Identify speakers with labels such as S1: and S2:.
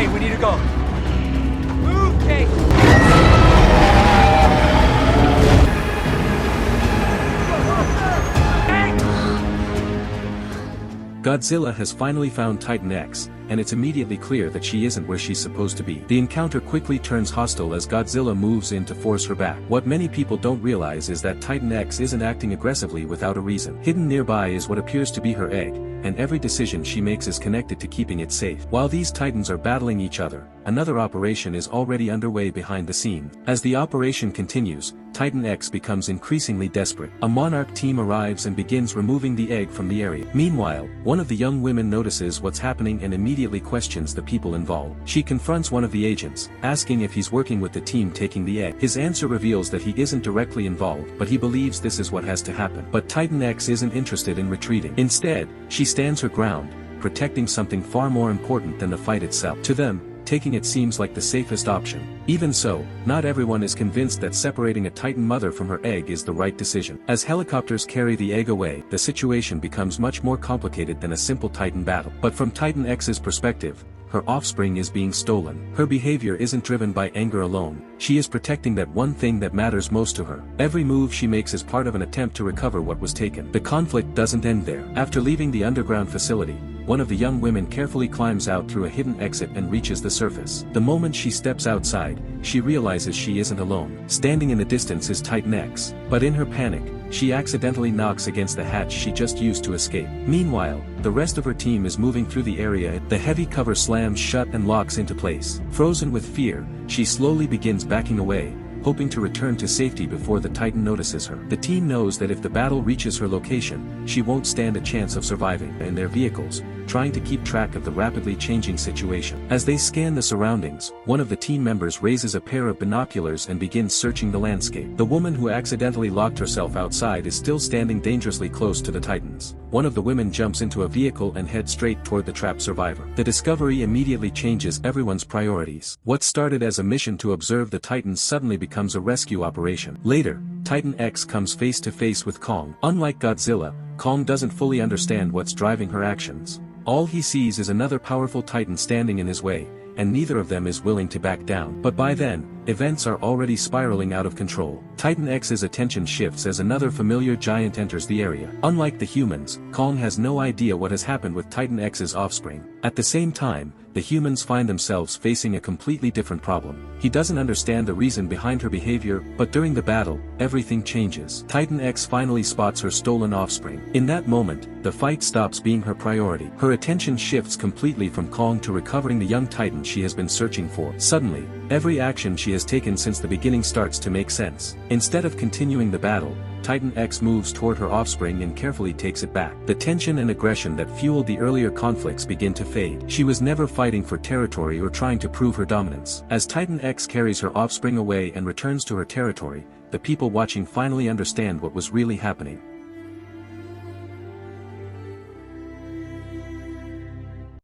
S1: Okay, we need to go. Move, Kate!
S2: Godzilla has finally found Titan X, and it's immediately clear that she isn't where she's supposed to be. The encounter quickly turns hostile as Godzilla moves in to force her back. What many people don't realize is that Titan X isn't acting aggressively without a reason. Hidden nearby is what appears to be her egg, and every decision she makes is connected to keeping it safe. While these Titans are battling each other, another operation is already underway behind the scenes. As the operation continues, Titan X becomes increasingly desperate. A Monarch team arrives and begins removing the egg from the area. Meanwhile, one of the young women notices what's happening and immediately questions the people involved. She confronts one of the agents, asking if he's working with the team taking the egg. His answer reveals that he isn't directly involved, but he believes this is what has to happen. But Titan X isn't interested in retreating. Instead, she stands her ground, protecting something far more important than the fight itself. To them, taking it seems like the safest option. Even so, not everyone is convinced that separating a Titan mother from her egg is the right decision. As helicopters carry the egg away, the situation becomes much more complicated than a simple Titan battle. But from Titan X's perspective, her offspring is being stolen. Her behavior isn't driven by anger alone, she is protecting that one thing that matters most to her. Every move she makes is part of an attempt to recover what was taken. The conflict doesn't end there. After leaving the underground facility, one of the young women carefully climbs out through a hidden exit and reaches the surface. The moment she steps outside, she realizes she isn't alone. Standing in the distance is Titan X, but in her panic, she accidentally knocks against the hatch she just used to escape. Meanwhile, the rest of her team is moving through the area. The heavy cover slams shut and locks into place. Frozen with fear, she slowly begins backing away, hoping to return to safety before the Titan notices her. The team knows that if the battle reaches her location, she won't stand a chance of surviving. In their vehicles, trying to keep track of the rapidly changing situation. As they scan the surroundings, one of the team members raises a pair of binoculars and begins searching the landscape. The woman who accidentally locked herself outside is still standing dangerously close to the Titans. One of the women jumps into a vehicle and heads straight toward the trapped survivor. The discovery immediately changes everyone's priorities. What started as a mission to observe the Titans suddenly becomes a rescue operation. Later, Titan X comes face to face with Kong. Unlike Godzilla, Kong doesn't fully understand what's driving her actions. All he sees is another powerful Titan standing in his way, and neither of them is willing to back down. But by then, events are already spiraling out of control. Titan X's attention shifts as another familiar giant enters the area. Unlike the humans, Kong has no idea what has happened with Titan X's offspring. At the same time, the humans find themselves facing a completely different problem. He doesn't understand the reason behind her behavior, but during the battle, everything changes. Titan X finally spots her stolen offspring. In that moment, the fight stops being her priority. Her attention shifts completely from Kong to recovering the young Titan she has been searching for. Suddenly, every action she has taken since the beginning starts to make sense. Instead of continuing the battle, Titan X moves toward her offspring and carefully takes it back. The tension and aggression that fueled the earlier conflicts begin to fade. She was never fighting for territory or trying to prove her dominance. As Titan X carries her offspring away and returns to her territory, the people watching finally understand what was really happening.